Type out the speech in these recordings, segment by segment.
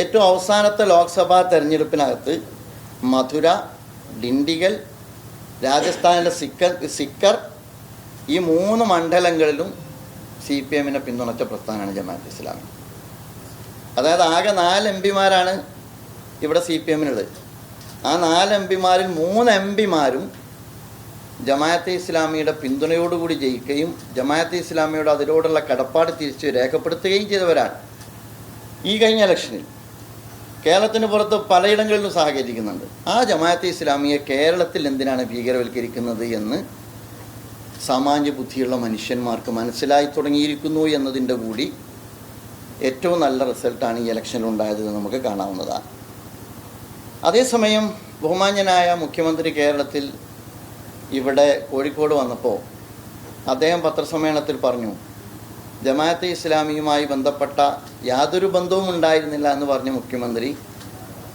ഏറ്റവും അവസാനത്തെ ലോക്സഭാ തെരഞ്ഞെടുപ്പിനകത്ത് മധുര, ഡിണ്ടിഗൽ, രാജസ്ഥാനിലെ സിക്കർ ഈ 3 മണ്ഡലങ്ങളിലും CPM-നെ പിന്തുണച്ച പ്രസ്ഥാനമാണ് ജമാഅത്തെ ഇസ്ലാമി. അതായത് ആകെ 4 MP-മാരാണ് ഇവിടെ CPM-നുള്ളത്. ആ 4 MP-മാരിൽ 3 MP-മാരും ജമാഅത്തെ ഇസ്ലാമിയുടെ പിന്തുണയോടുകൂടി ജയിക്കുകയും ജമാഅത്തെ ഇസ്ലാമിയോട് അതിനോടുള്ള കടപ്പാട് തിരിച്ച് രേഖപ്പെടുത്തുകയും ചെയ്തവരാണ്. ഈ കഴിഞ്ഞ ഇലക്ഷനിൽ കേരളത്തിന് പുറത്ത് പലയിടങ്ങളിലും സഹകരിക്കുന്നുണ്ട്. ആ ജമാഅത്തെ ഇസ്ലാമിയെ കേരളത്തിൽ എന്തിനാണ് ഭീകരവൽക്കരിക്കുന്നത് എന്ന് സാമാന്യ ബുദ്ധിയുള്ള മനുഷ്യന്മാർക്ക് മനസ്സിലായി തുടങ്ങിയിരിക്കുന്നു എന്നതിൻ്റെ കൂടി ഏറ്റവും നല്ല റിസൾട്ടാണ് ഈ ഇലക്ഷനിലുണ്ടായത് എന്ന് നമുക്ക് കാണാവുന്നതാണ്. അതേസമയം ബഹുമാന്യനായ മുഖ്യമന്ത്രി കേരളത്തിൽ ഇവിടെ കോഴിക്കോട് വന്നപ്പോൾ അദ്ദേഹം പത്രസമ്മേളനത്തിൽ പറഞ്ഞു, ജമാഅത്തെ ഇസ്ലാമിയുമായി ബന്ധപ്പെട്ട യാതൊരു ബന്ധവും ഉണ്ടായിരുന്നില്ല എന്ന് പറഞ്ഞ മുഖ്യമന്ത്രി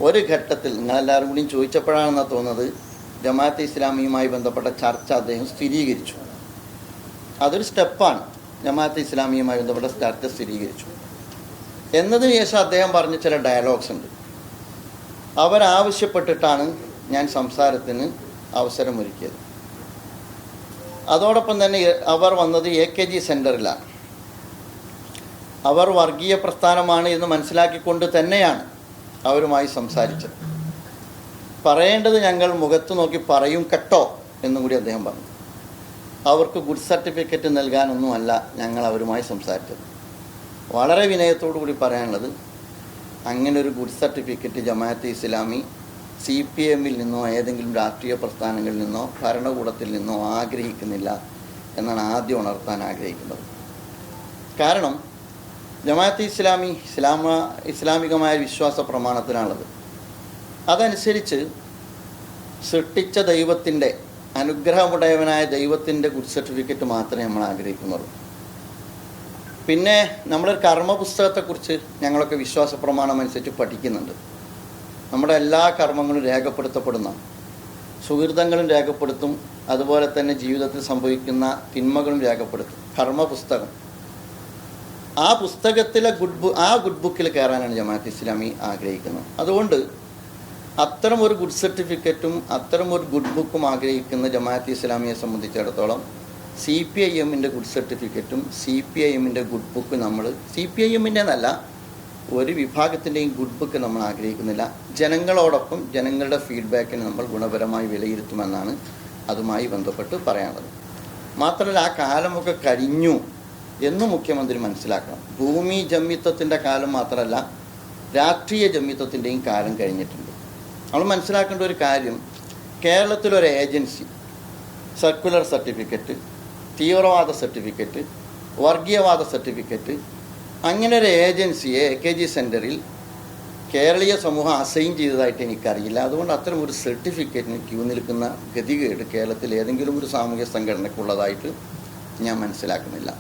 ഒരു ഘട്ടത്തിൽ, നിങ്ങളെല്ലാവരും കൂടിയും ചോദിച്ചപ്പോഴാണെന്നാണ് തോന്നുന്നത്, ജമാഅത്തെ ഇസ്ലാമിയുമായി ബന്ധപ്പെട്ട ചർച്ച അദ്ദേഹം സ്ഥിരീകരിച്ചു. അതൊരു സ്റ്റെപ്പാണ്. ജമാഅത്തെ ഇസ്ലാമിയുമായി ബന്ധപ്പെട്ട ചർച്ച സ്ഥിരീകരിച്ചു എന്നതിന് ശേഷം അദ്ദേഹം പറഞ്ഞ ചില ഡയലോഗ്സ് ഉണ്ട്. അവരാവശ്യപ്പെട്ടിട്ടാണ് ഞാൻ സംസാരത്തിന് അവസരമൊരുക്കിയത്. അതോടൊപ്പം തന്നെ അവർ വന്നത് AKG സെൻറ്ററിലാണ്. അവർ വർഗീയ പ്രസ്ഥാനമാണ് എന്ന് മനസ്സിലാക്കിക്കൊണ്ട് തന്നെയാണ് അവരുമായി സംസാരിച്ചത്. പറയേണ്ടത് ഞങ്ങൾ മുഖത്ത് നോക്കി പറയും കേട്ടോ എന്നും കൂടി അദ്ദേഹം പറഞ്ഞു. അവർക്ക് ഗുഡ് സർട്ടിഫിക്കറ്റ് നൽകാനൊന്നുമല്ല ഞങ്ങൾ അവരുമായി സംസാരിച്ചത്. വളരെ വിനയത്തോടു കൂടി പറയാനുള്ളത്, അങ്ങനെ ഒരു ഗുഡ് സർട്ടിഫിക്കറ്റ് ജമാഅത്തെ ഇസ്ലാമി CPM-ൽ നിന്നോ ഏതെങ്കിലും രാഷ്ട്രീയ പ്രസ്ഥാനങ്ങളിൽ നിന്നോ ഭരണകൂടത്തിൽ നിന്നോ ആഗ്രഹിക്കുന്നില്ല എന്നാണ് ആദ്യം ഉണർത്താൻ ആഗ്രഹിക്കുന്നത്. കാരണം ജമാഅത്തെ ഇസ്ലാമി ഇസ്ലാമികമായ വിശ്വാസ പ്രമാണത്തിലാണുള്ളത്. അതനുസരിച്ച് സൃഷ്ടിച്ച ദൈവത്തിൻ്റെ, അനുഗ്രഹമുടയവനായ ദൈവത്തിൻ്റെ ഗുഡ് സർട്ടിഫിക്കറ്റ് മാത്രമേ നമ്മൾ ആഗ്രഹിക്കുന്നുള്ളൂ. പിന്നെ നമ്മളൊരു കർമ്മപുസ്തകത്തെക്കുറിച്ച് ഞങ്ങളൊക്കെ വിശ്വാസ പ്രമാണം അനുസരിച്ച് പഠിക്കുന്നുണ്ട്. നമ്മുടെ എല്ലാ കർമ്മങ്ങളും രേഖപ്പെടുത്തപ്പെടുന്ന, സുഹൃതങ്ങളും രേഖപ്പെടുത്തും, അതുപോലെ തന്നെ ജീവിതത്തിൽ സംഭവിക്കുന്ന തിന്മകളും രേഖപ്പെടുത്തും. കർമ്മപുസ്തകം, ആ പുസ്തകത്തിലെ ഗുഡ് ബുക്കിൽ കയറാനാണ് ജമാഅത്തെ ഇസ്ലാമി ആഗ്രഹിക്കുന്നത്. അതുകൊണ്ട് അത്തരം ഒരു ഗുഡ് സർട്ടിഫിക്കറ്റും അത്തരം ഒരു ഗുഡ് ബുക്കും ആഗ്രഹിക്കുന്ന ജമാഅത്തെ ഇസ്ലാമിയെ സംബന്ധിച്ചിടത്തോളം CPIM-ൻ്റെ ഗുഡ് സർട്ടിഫിക്കറ്റും CPIM-ൻ്റെ ഗുഡ് ബുക്ക് നമ്മൾ, CPIM-ൻ്റെ എന്നല്ല, ഒരു വിഭാഗത്തിൻ്റെയും ഗുഡ് ബുക്ക് നമ്മൾ ആഗ്രഹിക്കുന്നില്ല. ജനങ്ങളോടൊപ്പം ജനങ്ങളുടെ ഫീഡ്ബാക്കിന് നമ്മൾ ഗുണപരമായി വിലയിരുത്തുമെന്നാണ് അതുമായി ബന്ധപ്പെട്ട് പറയാനുള്ളത്. മാത്രമല്ല, ആ കാലമൊക്കെ കഴിഞ്ഞു എന്ന് മുഖ്യമന്ത്രി മനസ്സിലാക്കണം. ഭൂമി ജമ്മിത്വത്തിൻ്റെ കാലം മാത്രമല്ല, രാഷ്ട്രീയ ജമ്മിത്വത്തിൻ്റെയും കാലം കഴിഞ്ഞിട്ടുണ്ട്. നമ്മൾ മനസ്സിലാക്കേണ്ട ഒരു കാര്യം, കേരളത്തിലൊരു ഏജൻസി സർക്കുലർ സർട്ടിഫിക്കറ്റ്, തീവ്രവാദ സർട്ടിഫിക്കറ്റ്, വർഗീയവാദ സർട്ടിഫിക്കറ്റ്, അങ്ങനെ ഒരു ഏജൻസിയെ AKG സെൻറ്ററിൽ കേരളീയ സമൂഹം അസൈൻ ചെയ്തതായിട്ട് എനിക്കറിയില്ല. അതുകൊണ്ട് അത്തരം ഒരു സർട്ടിഫിക്കറ്റിന് ക്യൂ നിൽക്കുന്ന ഗതികേട് കേരളത്തിൽ ഏതെങ്കിലും ഒരു സാമൂഹ്യ സംഘടനയ്ക്കുള്ളതായിട്ട് ഞാൻ മനസ്സിലാക്കുന്നില്ല.